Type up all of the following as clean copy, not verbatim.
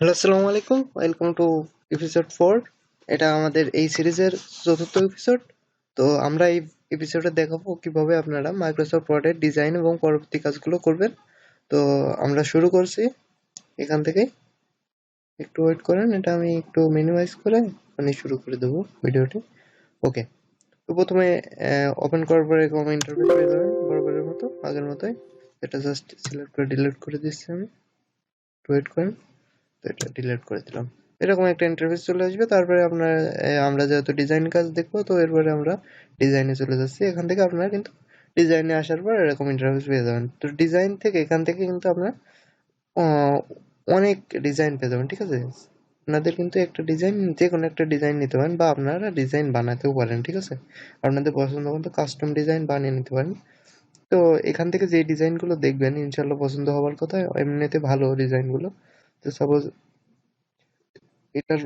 Hello, আসসালামু আলাইকুম। Welcome to episode 4। এটা আমাদের এই সিরিজের চতুর্থ এপিসোড। তো আমরা এই এপিসোডে দেখাবো কিভাবে আপনারা মাইক্রোসফট ওয়ার্ডের ডিজাইন এবং পরবর্তী কাজগুলো করবেন। তো আমরা শুরু করছি এখান থেকে। একটু ওয়েট করেন, এটা আমি একটু মিনিমাইজ করে শুরু করে দেবো ভিডিওটি। ওকে। তো প্রথমে ওপেন করার পরে এরকম ইন্টারফেস পেয়ে যাবেন বরাবরের মতো, আগের মতোই। এটা জাস্ট সিলেক্ট করে ডিলিট করে দিচ্ছি আমি। ওয়েট করেন। তো এটা ডিলিট করে দিলাম। এরকম একটা ইন্টারফেস চলে আসবে। তারপরে আপনার আমরা যেহেতু ডিজাইন কাজ দেখবো, তো এরপরে আমরা ডিজাইনে চলে যাচ্ছি। এখান থেকে আপনারা কিন্তু ডিজাইনে আসার পর এরকম ইন্টারফেস পেয়ে যাবেন। তো ডিজাইন থেকে এখান থেকে কিন্তু আপনার আহ, অনেক ডিজাইন পেয়ে যাবেন, ঠিক আছে? আপনাদের কিন্তু একটা ডিজাইন, যে কোনো একটা ডিজাইন নিতে পারেন, বা আপনারা ডিজাইন বানাতেও পারেন, ঠিক আছে? আপনাদের পছন্দ মতো কাস্টম ডিজাইন বানিয়ে নিতে পারেন। তো এখান থেকে যে ডিজাইনগুলো দেখবেন ইনশাল্লাহ পছন্দ হওয়ার কথা, এমনিতে ভালো ডিজাইনগুলো। তো সাপোজ এটার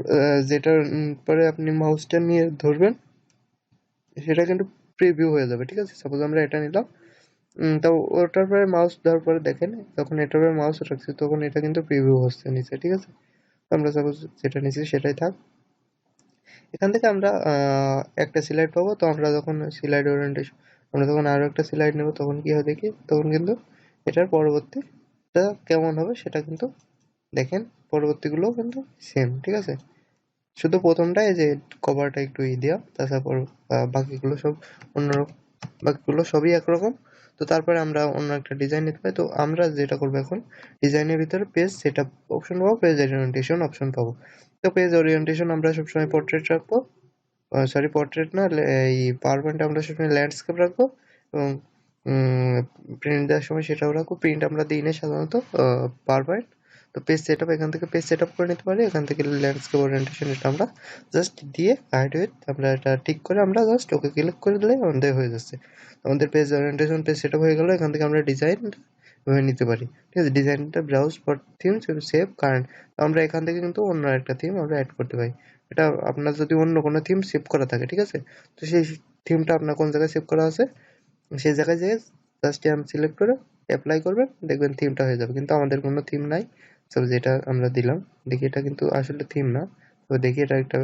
যেটার পরে আপনি মাউসটা নিয়ে ধরবেন সেটা কিন্তু প্রিভিউ হয়ে যাবে, ঠিক আছে? সাপোজ আমরা এটা নিলাম, তো ওটার পরে মাউস দেওয়ার পরে দেখেন, যখন এটার পরে মাউস রাখছি তখন এটা কিন্তু প্রিভিউ হচ্ছে নিচে, ঠিক আছে? তো আমরা সাপোজ যেটা নিচ্ছি সেটাই থাক। এখান থেকে আমরা একটা স্লাইড পাবো। তো আমরা যখন স্লাইড ওরিয়েন্টেশন, আমরা যখন আরো একটা স্লাইড নেবো তখন কি হয় দেখি, তখন কিন্তু এটার পরবর্তীটা কেমন হবে সেটা কিন্তু দেখেন। পরবর্তীগুলোও কিন্তু সেম, ঠিক আছে? শুধু প্রথমটায় যে কভারটা একটু দেওয়া, তারপর বাকিগুলো সব অন্যরকম, বাকিগুলো সবই একরকম। তো তারপরে আমরা অন্য একটা ডিজাইন নিতে পারি। তো আমরা যেটা করবো এখন, ডিজাইনের ভিতরে পেজ সেট আপ অপশন পাবো, পেজ ওরিয়েন্টেশন অপশন পাবো। তো পেজ ওরিয়েন্টেশন আমরা সবসময় পোর্ট্রেট রাখবো, সরি পোর্ট্রেট না, এই পাওয়ার পয়েন্টে আমরা সবসময় ল্যান্ডস্কেপ রাখবো। এবং প্রিন্ট দেওয়ার সময় সেটাও রাখবো। প্রিন্ট আমরা দিই না সাধারণত পাওয়ার পয়েন্ট। তো পেজ সেট আপ, এখান থেকে পেজ সেট আপ করে নিতে পারি। এখান থেকে ল্যান্ডস্কেপ ওরিয়েন্টেশন এটা আমরা জাস্ট দিয়ে হাইড উইথ আমরা এটা ঠিক করে আমরা জাস্ট ওকে ক্লিক করে দিলে আমাদের হয়ে যাচ্ছে। আমাদের page orientation page set up হয়ে গেল। এখান থেকে আমরা ডিজাইন ভেবে নিতে পারি, ঠিক আছে? ডিজাইনটা browse for themes save current. আমরা এখান থেকে কিন্তু অন্য একটা থিম আমরা অ্যাড করতে পারি। এটা আপনার যদি অন্য কোনো থিম সেভ করা থাকে, ঠিক আছে? তো সেই থিমটা আপনার কোন জায়গায় সেভ করা আছে সেই জায়গায় যেয়ে জাস্ট সিলেক্ট করে অ্যাপ্লাই করবেন, দেখবেন থিমটা হয়ে যাবে। কিন্তু আমাদের কোনো থিম নাই। তো যেটা আমরা দিলাম, দেখি এটা কিন্তু আসলে থিম না। তো দেখি এটা একটা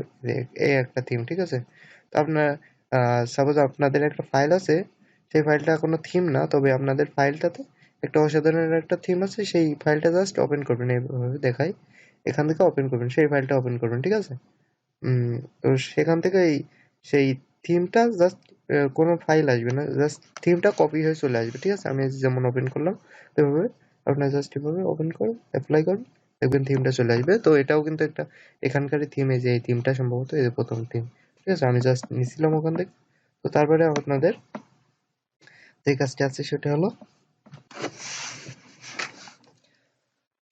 একটা থিম, ঠিক আছে? তো আপনার সাপোজ আপনাদের একটা ফাইল আছে, সেই ফাইলটা কোনো থিম না, তবে আপনাদের ফাইলটাতে একটা অসাধারণ একটা থিম আছে। সেই ফাইলটা জাস্ট ওপেন করবেন, এইভাবে দেখাই। এখান থেকে ওপেন করবেন, সেই ফাইলটা ওপেন করবেন, ঠিক আছে? তো সেখান থেকে সেই থিমটা জাস্ট, কোনো ফাইল আসবে না, জাস্ট থিমটা কপি হয়ে চলে আসবে, ঠিক আছে? আমি যেমন ওপেন করলাম এভাবে আপনার জাস্ট এভাবে ওপেন করুন, অ্যাপ্লাই করুন, দেখবেন থিমটা চলে আসবে। তো এটাও কিন্তু একটা এখানকারই থিম, এই যে এই থিমটা সম্ভবত এই যে প্রথম থিম, ঠিক আছে? আমি জাস্ট নিছিলাম ওখান থেকে। তো তারপরে আপনাদের যে কাজটা আছে সেটা হলো,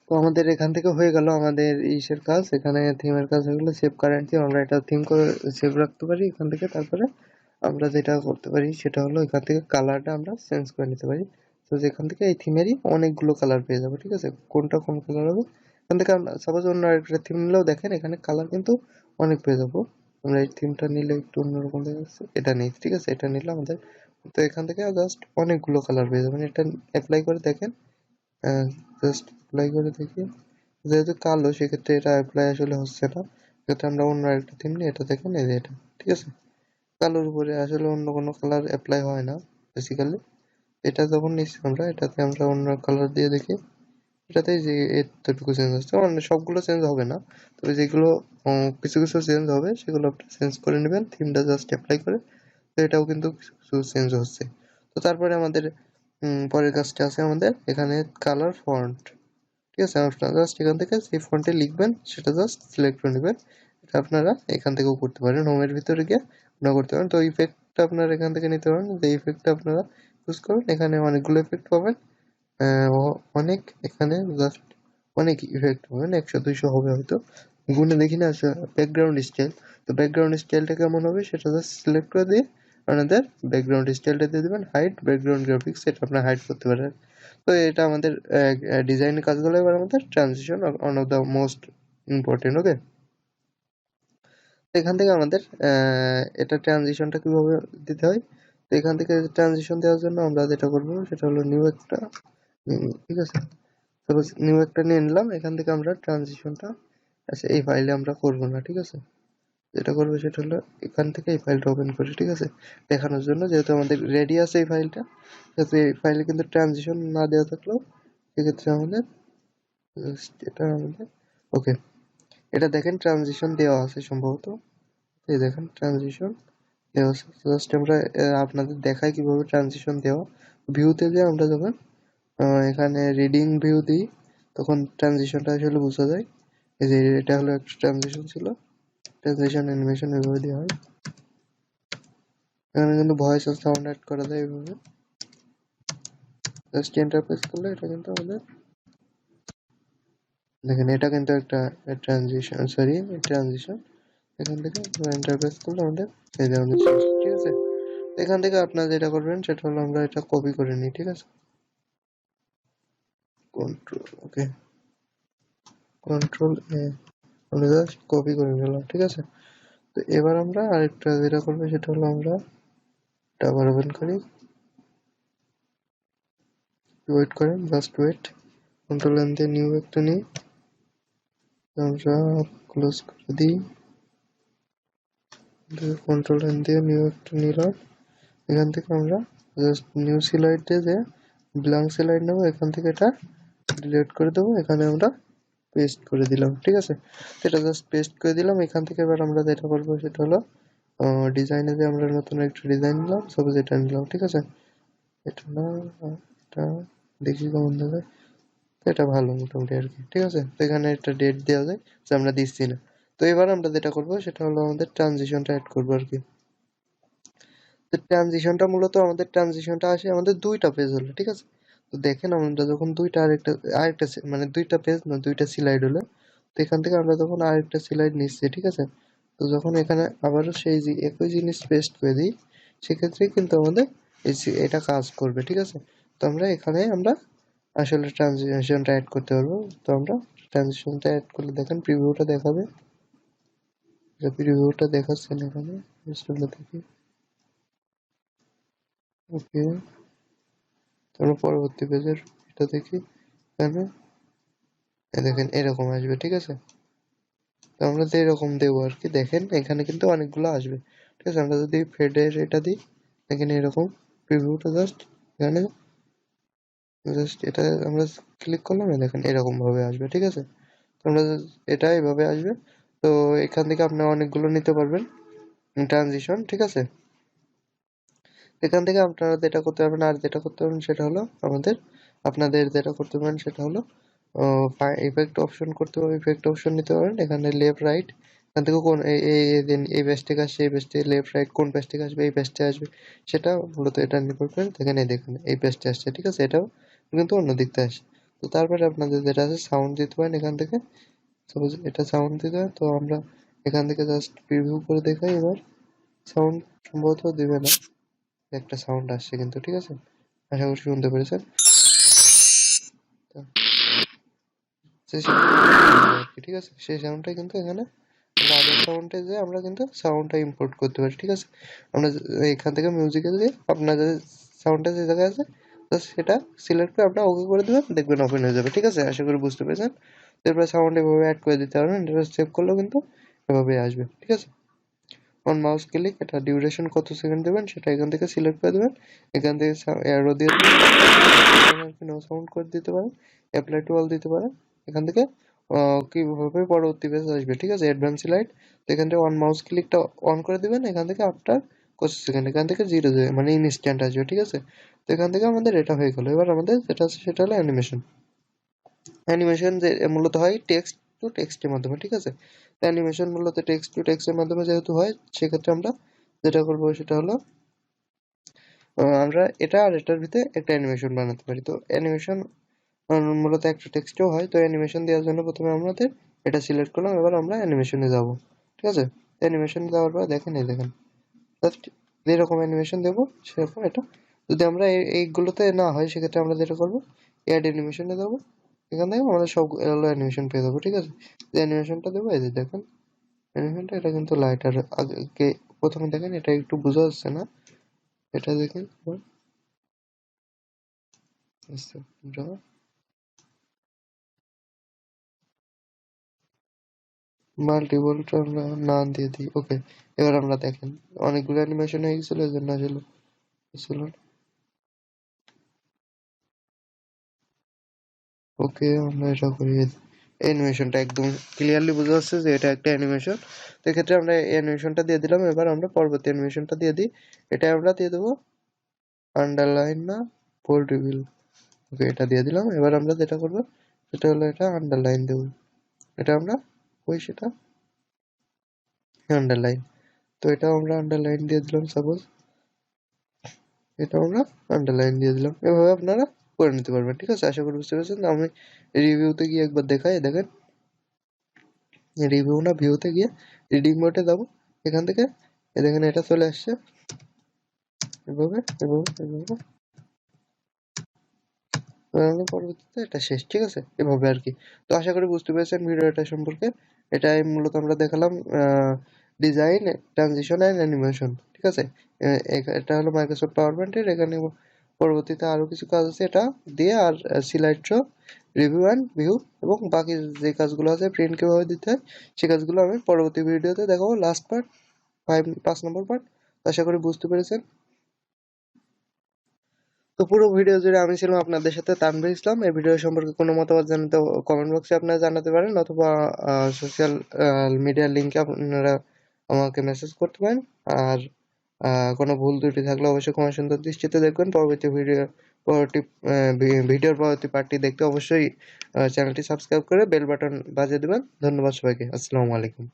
তো আমাদের এখান থেকে হয়ে গেল আমাদের ইসের কাজ, এখানে থিমের কাজ হয়ে গেলো। সেভ কারেন্ট থিম, আমরা এটা থিম করে সেভ রাখতে পারি এখান থেকে। তারপরে আমরা যেটা করতে পারি সেটা হলো এখান থেকে কালারটা আমরা চেঞ্জ করে নিতে পারি। তো যেখান থেকে এই থিমেরই অনেকগুলো কালার পেয়ে যাবো, ঠিক আছে? কোনটা কোন কালার হবে এখান থেকে আমরা সাপোজ অন্য একটা থিম নিলেও দেখেন এখানে কালার কিন্তু অনেক পেয়ে যাবো। আমরা এই থিমটা নিলে একটু অন্যরকম দেখা যাচ্ছে, এটা নেই, ঠিক আছে? এটা নিলে আমাদের, তো এখান থেকে জাস্ট অনেকগুলো কালার পেয়ে যাবেন। এটা অ্যাপ্লাই করে দেখেন, জাস্ট অ্যাপ্লাই করে দেখি। যেহেতু কালো সেক্ষেত্রে এটা অ্যাপ্লাই আসলে হচ্ছে না। সেক্ষেত্রে আমরা অন্য একটা থিম নিই, এটা দেখেন, এই যে এটা, ঠিক আছে? কালোর উপরে আসলে অন্য কোনো কালার অ্যাপ্লাই হয় না বেসিক্যালি। এটা যখন নিচ্ছি আমরা, এটাতে আমরা অন্য কালার দিয়ে দেখি, এটাতে যে এতটুকু চেঞ্জ হচ্ছে, মানে সবগুলো চেঞ্জ হবে না, তবে যেগুলো কিছু কিছু চেঞ্জ হবে সেগুলো আপনি চেঞ্জ করে নেবেন থিমটা জাস্ট অ্যাপ্লাই করে। তো এটাও কিন্তু কিছু কিছু চেঞ্জ হচ্ছে। তো তারপরে আমাদের পরের কাজটা আছে আমাদের এখানে, কালার ফন্ট, ঠিক আছে? আপনারা জাস্ট এখান থেকে যে ফন্টে লিখবেন সেটা জাস্ট সিলেক্ট করে নেবেন। এটা আপনারা এখান থেকেও করতে পারেন, হোমের ভিতরে গিয়ে আপনারা করতে পারেন। তো ইফেক্টটা আপনারা এখান থেকে নিতে পারেন, যে ইফেক্টটা আপনারা ইউজ করবেন। এখানে অনেকগুলো ইফেক্ট পাবেন, অনেক, এখানে জাস্ট অনেক ইফেক্ট পাবেন, 100 200 হবে হয়তো, গুনে দেখি না। ব্যাকগ্রাউন্ড স্টাইল, তো ব্যাকগ্রাউন্ড স্টাইলটা কেমন হবে সেটা জাস্ট সিলেক্ট করে দিয়ে আপনাদের ব্যাকগ্রাউন্ড স্টাইলটা দিয়ে দেবেন। হাইড ব্যাকগ্রাউন্ড গ্রাফিক্স, এটা আপনারা হাইড করতে পারেন। তো এটা আমাদের ডিজাইনের কাজগুলো। এবার আমাদের transition, one of the most important. Okay, এখান থেকে আমাদের এটা ট্রানজিশনটা কিভাবে দিতে হয়। তো এখান থেকে ট্রানজিশন দেওয়ার জন্য আমরা যেটা করবো সেটা হলো নিউ একটা, ঠিক আছে? সাপোজ নিউ একটা নিয়ে নিলাম, এখান থেকে আমরা ট্রানজিশনটা আচ্ছা, এই ফাইলে আমরা করব না, ঠিক আছে? যেটা করবো সেটা হলো এখান থেকে এই ফাইলটা ওপেন করি, ঠিক আছে? দেখানোর জন্য, যেহেতু আমাদের রেডি আছে এই ফাইলটা, যাতে এই ফাইলে কিন্তু ট্রানজিশন না দেওয়া থাকলেও সেক্ষেত্রে আমাদের এটা আমাদের ওকে, এটা দেখেন ট্রানজিশন দেওয়া আছে সম্ভবত। এই দেখেন ট্রানজিশন দেওয়া আছে। জাস্ট আমরা আপনাদের দেখাই কিভাবে ট্রানজিশন দেওয়া। ভিউতে যে আমরা যখন এখানে রিডিং ভিউ দিই তখন ট্রানজিশনটা আসলে বোঝা যায়। এই যে এটা হলো একটা ট্রানজিশন ছিল, ট্রানজিশন অ্যানিমেশন এভাবে দেওয়া হয়। এখানে কিন্তু ভয়েস আর সাউন্ড অ্যাড করা যায় এইভাবে। জাস্ট এন্টার প্রেস করলে এটা কিন্তু আমাদের দেখেন, এটা কিন্তু একটা ট্রানজিশন, সরি ট্রানজিশন। এখান থেকে এন্টার প্রেস করলে আমাদের এই যে আমাদের শেষ, ঠিক আছে? এখান থেকে আপনারা যেটা করবেন সেটা হলো আমরা এটা কপি করে নিই, ঠিক আছে? কন্ট্রোল ওকে, কন্ট্রোল এ, আমরা জাস্ট কপি করে নিলাম, ঠিক আছে? তো এবার আমরা আরেকটা যেটা করবো সেটা হলো আমরা এটা আবার ওপেন করি, ওয়েট করেন, জাস্ট ওয়েট। কন্ট্রোল এন দিয়ে নিউ একটা নিই, আমরা ক্লোজ করে দিই, কন্ট্রোল এন দিয়ে নিউ একটা নিলাম। এখান থেকে আমরা জাস্ট নিউ স্লাইডে যে ব্ল্যাঙ্ক স্লাইড নেবো, এখান থেকে এটা ডিলিট করে দেবো, এখানে আমরা পেস্ট করে দিলাম, ঠিক আছে? তো এটা জাস্ট পেস্ট করে দিলাম। এখান থেকে এবার আমরা যেটা করবো সেটা হলো ডিজাইনে যে আমরা নতুন একটা ডিজাইন নিলাম, সাপোজ এটা নিলাম, ঠিক আছে? এটা না, এটা দেখি কেমন দেখায়। তো এটা ভালো মোটামুটি আর কি, ঠিক আছে? তো এখানে একটা ডেট দেওয়া যায় যে আমরা দিচ্ছি না। তো এবার আমরা যেটা করবো সেটা হলো আমাদের ট্রানজিশনটা অ্যাড করবো আর কি। তো ট্রানজিশনটা মূলত আমাদের ট্রানজিশনটা আসে আমাদের দুইটা পেজ হলো, ঠিক আছে? তো দেখেন আমরা যখন দুইটা আরেকটা আরেকটা মানে দুইটা পেজ না দুইটা স্লাইড হলো, তো এখান থেকে আমরা যখন আরেকটা স্লাইড নিচ্ছি, ঠিক আছে? তো যখন এখানে আবারও সেই যে একই জিনিস পেস্ট করে দিই, সেক্ষেত্রে কিন্তু আমাদের এটা কাজ করবে, ঠিক আছে? তো আমরা এখানে আমরা আসলে ট্রানজিশনটা অ্যাড করতে পারবো। তো আমরা ট্রানজিশনটা অ্যাড করলে দেখেন প্রিভিউটা দেখাবে, প্রিভিউটা দেখাচ্ছে না এখানে, দেখি ওকে। তারপর পরবর্তী পেজের এটা দেখি, এখানে দেখেন এরকম আসবে, ঠিক আছে? তো আমরা তো এরকম দেবো আর কি, দেখেন এখানে কিন্তু অনেকগুলো আসবে, ঠিক আছে? আমরা যদি ফেডের এটা দিই, দেখেন এরকম প্রিভিউটা জাস্ট এখানে জাস্ট এটা আমরা ক্লিক করলাম, দেখেন এরকম ভাবে আসবে, ঠিক আছে? তো আমরা এটা এভাবে আসবে। তো এখান থেকে আপনি অনেকগুলো নিতে পারবেন ট্রানজিশন, ঠিক আছে? এখান থেকে আপনারা যেটা করতে পারবেন, আর যেটা করতে পারবেন সেটা হলো আমাদের আপনাদের যেটা করতে পারেন সেটা হলো ইফেক্ট অপশন করতে পারবেন, ইফেক্ট অপশন নিতে পারেন এখানে লেফট রাইট, এখান থেকে কোন এই পেজ থেকে আসছে, এই পেজ থেকে লেফট রাইট কোন পেজ থেকে আসবে, এই পেজটা আসবে, সেটা মূলত এটা নির্ভর করে। দেখেন এই দেখুন এই পেজটা আসছে, ঠিক আছে? এটাও কিন্তু অন্য দিক থেকে আসে। তো তারপরে আপনাদের যেটা আছে সাউন্ড দিতে পারেন এখান থেকে, সাপোজ এটা সাউন্ড দিতে হয়, তো আমরা এখান থেকে জাস্ট প্রিভিউ করে দেখাই। এবার সাউন্ড সম্ভবত দিবে না, একটা সাউন্ড আসছে কিন্তু, ঠিক আছে? আশা করি শুনতে পেরেছেন। তো সেই সাউন্ড, ঠিক আছে? সেই সাউন্ডটা কিন্তু এখানে আমরা আদার সাউন্ডে যে আমরা কিন্তু সাউন্ডটা ইম্পোর্ট করতে পারি, ঠিক আছে? আমরা এখান থেকে মিউজিকে যে আপনাদের সাউন্ডটা যে জায়গায় আছে জাস্ট সেটা সিলেক্ট করে আপনারা ওকে করে দেবেন, দেখবেন ওপেন হয়ে যাবে, ঠিক আছে? আশা করি বুঝতে পেরেছেন। এরপরে সাউন্ড এভাবে অ্যাড করে দিতে পারবেন, এটা সেভ করলেও কিন্তু এভাবে আসবে, ঠিক আছে? অন মাউস ক্লিক, এটা ডিউরেশন কত সেকেন্ড দেবেন সেটা এখান থেকে সিলেক্ট করে দেবেন, এখান থেকে অ্যারো দিয়ে নো সাউন্ড করে দিতে পারেন, অ্যাপ্লাই টু অল দিতে পারেন। এখান থেকে কিভাবে পরবর্তী পেজ আসবে, ঠিক আছে? অ্যাডভান্স লাইট, তো এখান থেকে অন মাউস ক্লিকটা অন করে দিবেন, এখান থেকে আফটার কত সেকেন্ড এখান থেকে 0 মানে ইনস্ট্যান্ট আসবে, ঠিক আছে? তো এখান থেকে আমাদের এটা হয়ে গেল। এবার আমাদের যেটা আছে সেটা হলো অ্যানিমেশন। অ্যানিমেশন যে মূলত হয় টেক্সট টু টেক্সটের মাধ্যমে, ঠিক আছে? অ্যানিমেশন মূলত টেক্সট টু টেক্সটের মাধ্যমে যেহেতু হয়, সেক্ষেত্রে আমরা যেটা করবো সেটা হলো আমরা এটা আর এটার ভিতরে একটা অ্যানিমেশন বানাতে পারি। তো অ্যানিমেশন মূলত একটা টেক্সটেও হয়। তো অ্যানিমেশন দেওয়ার জন্য প্রথমে আমাদের এটা সিলেক্ট করলাম, এবার আমরা অ্যানিমেশনে যাব, ঠিক আছে? অ্যানিমেশনে যাওয়ার পর দেখেন এই দেখেন জাস্ট যেরকম অ্যানিমেশন দেবো সেরকম এটা। যদি আমরা এইগুলোতে না হয় সেক্ষেত্রে আমরা যেটা করবো অ্যাড অ্যানিমেশনে যাবো, এখান থেকে আমাদের সবগুলো অ্যানিমেশন পেয়ে যাবো, ঠিক আছে? যে অ্যানিমেশনটা দেবো এই যে দেখেন অ্যানিমেশনটা, এটা কিন্তু লাইট আর আগে প্রথমে দেখেন এটা একটু বোঝা যাচ্ছে না, এটা দেখেন আমরা মাল্টিপলটা আমরা না দিয়ে দিই। ওকে, এবার আমরা দেখেন অনেকগুলো অ্যানিমেশন হয়ে গেছিল, এর জন্য আসলে ছিল। ওকে, আমরা এটা করিয়ে দিই। অ্যানিমেশনটা একদম ক্লিয়ারলি বোঝা যাচ্ছে যে এটা একটা অ্যানিমেশন। তো এক্ষেত্রে আমরা এই অ্যানিমেশনটা দিয়ে দিলাম। এবার আমরা পরবর্তী অ্যানিমেশনটা দিয়ে দিই। এটা আমরা দিয়ে দেবো আন্ডারলাইন না বোল্ড রিভিল। ওকে, এটা দিয়ে দিলাম। এবার আমরা যেটা করবো সেটা হলো এটা আন্ডারলাইন দেবো। এটা আমরা ওই সেটা আন্ডারলাইন। তো এটাও আমরা আন্ডারলাইন দিয়ে দিলাম সাপোজ। এটা আমরা আন্ডারলাইন দিয়ে দিলাম। এভাবে আপনারা করে নিতে পারবেন। ঠিক আছে, আশা করি বুঝতে পেরেছেন। আমি রিভিউতে গিয়ে একবার দেখাই, দেখেন রিভিউ না ভিউতে গিয়ে রিডিং মোডে যাবো। এখান থেকে দেখেন এটা চলে আসছে এভাবে এভাবে এভাবে। পরবর্তীতে এটা শেষ। ঠিক আছে, এভাবে আর কি। তো আশা করি বুঝতে পেরেছেন ভিডিওটা সম্পর্কে। এটাই মূলত আমরা দেখালাম ডিজাইন, ট্রানজিশন অ্যান্ড অ্যানিমেশন। ঠিক আছে, এটা হলো মাইক্রোসফট পাওয়ার পয়েন্টের। এখানে পরবর্তীতে আরো কিছু কাজ আছে এটা দিয়ে, আর সিলাইড শো, রিভিউ অ্যান্ড ভিউ এবং বাকি যে কাজগুলো আছে প্রিন্ট কিভাবে দিতে হয় সে কাজগুলো আমি পরবর্তী ভিডিওতে দেখাবো। লাস্ট পার্ট 5 নম্বর পার্ট। আশা করি বুঝতে পেরেছেন। তো পুরো ভিডিও জুড়ে আমি ছিলাম আপনাদের সাথে তানভীর ইসলাম। এই ভিডিও সম্পর্কে কোনো মতামত জানাতে কমেন্ট বক্সে আপনারা জানাতে পারেন, অথবা সোশ্যাল মিডিয়ার লিঙ্কে আপনারা আমাকে মেসেজ করতে পারেন। আর কোনো ভুল ত্রুটি থাকলে অবশ্যই ক্ষমা সুন্দর দৃষ্টিতে দেখবেন। পরবর্তী ভিডিওর পরবর্তী পার্টটি দেখতে অবশ্যই চ্যানেলটি সাবস্ক্রাইব করে বেল বাটন বাজিয়ে দেবেন। ধন্যবাদ সবাইকে। আসসালামু আলাইকুম।